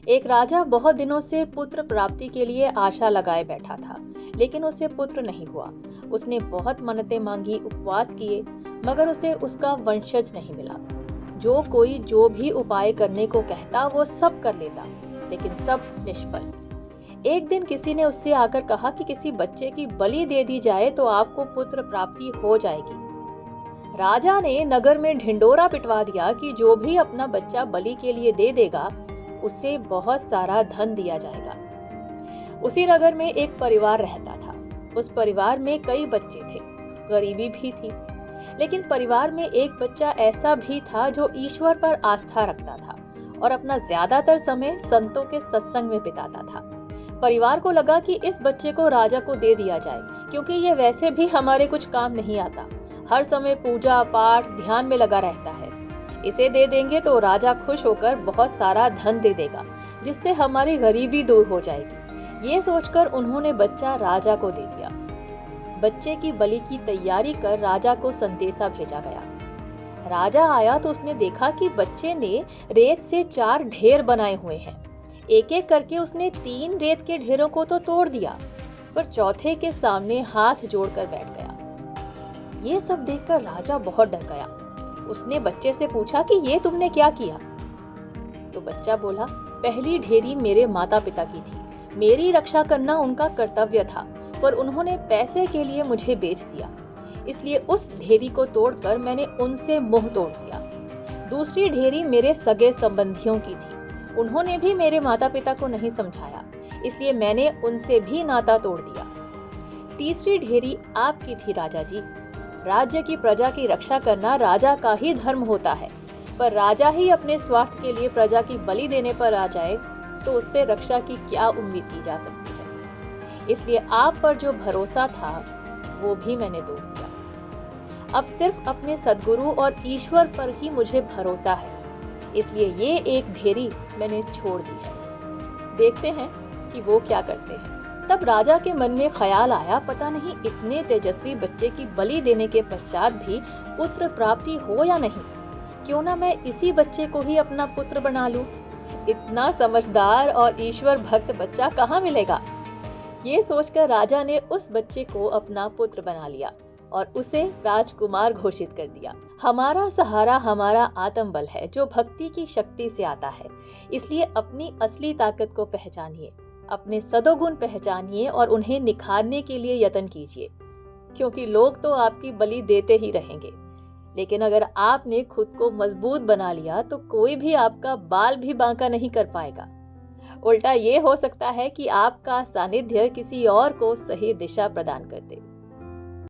एक राजा बहुत दिनों से पुत्र प्राप्ति के लिए आशा लगाए बैठा था, लेकिन उसे पुत्र नहीं हुआ। उसने बहुत मन्नतें मांगी, उपवास किए, मगर उसे उसका वंशज नहीं मिला। जो कोई जो भी उपाय करने को कहता वो सब कर लेता, लेकिन सब निष्फल। एक दिन किसी ने उससे आकर कहा कि किसी बच्चे की बलि दे दी जाए तो आपको पुत्र प्राप्ति हो जाएगी। राजा ने नगर में ढिंडोरा पिटवा दिया कि जो भी अपना बच्चा बलि के लिए दे देगा उसे बहुत सारा धन दिया जाएगा। उसी नगर में एक परिवार रहता था। उस परिवार में कई बच्चे थे, गरीबी भी थी, लेकिन परिवार में एक बच्चा ऐसा भी था जो ईश्वर पर आस्था रखता था और अपना ज्यादातर समय संतों के सत्संग में बिताता था। परिवार को लगा कि इस बच्चे को राजा को दे दिया जाए, क्योंकि ये वैसे भी हमारे कुछ काम नहीं आता, हर समय पूजा पाठ ध्यान में लगा रहता है। इसे दे देंगे तो राजा खुश होकर बहुत सारा धन दे देगा, जिससे हमारी गरीबी दूर हो जाएगी। ये सोचकर उन्होंने बच्चा राजा को दे दिया। बच्चे की बलि की तैयारी कर राजा को संदेशा भेजा गया। राजा आया तो उसने देखा कि बच्चे ने रेत से 4 ढेर बनाए हुए हैं। एक एक करके उसने 3 रेत के ढेरों को तो तोड़ दिया, पर चौथे के सामने हाथ जोड़कर बैठ गया। ये सब देखकर राजा बहुत डर गया। उसने बच्चे से पूछा कि ये तुमने क्या किया? तो बच्चा बोला, पहली ढेरी मेरे माता पिता की थी, मेरी रक्षा करना उनका कर्तव्य था, पर उन्होंने पैसे के लिए मुझे बेच दिया, इसलिए उस ढेरी को तोड़कर मैंने उनसे मुंह तोड़ दिया। दूसरी ढेरी मेरे सगे संबंधियों की थी, उन्होंने भी मेरे माता पिता को नहीं समझाया, इसलिए मैंने उनसे भी नाता तोड़ दिया। तीसरी ढेरी आपकी थी राजा जी। राज्य की प्रजा की रक्षा करना राजा का ही धर्म होता है, पर राजा ही अपने स्वार्थ के लिए प्रजा की बलि देने पर आ जाए तो उससे रक्षा की क्या उम्मीद की जा सकती है। इसलिए आप पर जो भरोसा था वो भी मैंने तोड़ दिया। अब सिर्फ अपने सद्गुरु और ईश्वर पर ही मुझे भरोसा है, इसलिए ये एक ढेरी मैंने छोड़ दी है। देखते हैं कि वो क्या करते हैं। तब राजा के मन में ख्याल आया, पता नहीं इतने तेजस्वी बच्चे की बलि देने के पश्चात भी पुत्र प्राप्ति हो या नहीं, क्यों ना मैं इसी बच्चे को ही अपना पुत्र बना लूं। इतना समझदार और ईश्वर भक्त बच्चा कहाँ मिलेगा? ये सोचकर राजा ने उस बच्चे को अपना पुत्र बना लिया और उसे राजकुमार घोषित कर दिया। हमारा सहारा हमारा आत्मबल है, जो भक्ति की शक्ति से आता है। इसलिए अपनी असली ताकत को पहचानिए, अपने सदोगुण पहचानिए और उन्हें निखारने के लिए यत्न कीजिए, क्योंकि लोग तो आपकी बलि देते ही रहेंगे, लेकिन अगर आपने खुद को मजबूत बना लिया तो कोई भी आपका बाल भी बांका नहीं कर पाएगा। उल्टा ये हो सकता है कि आपका सानिध्य किसी और को सही दिशा प्रदान कर दे।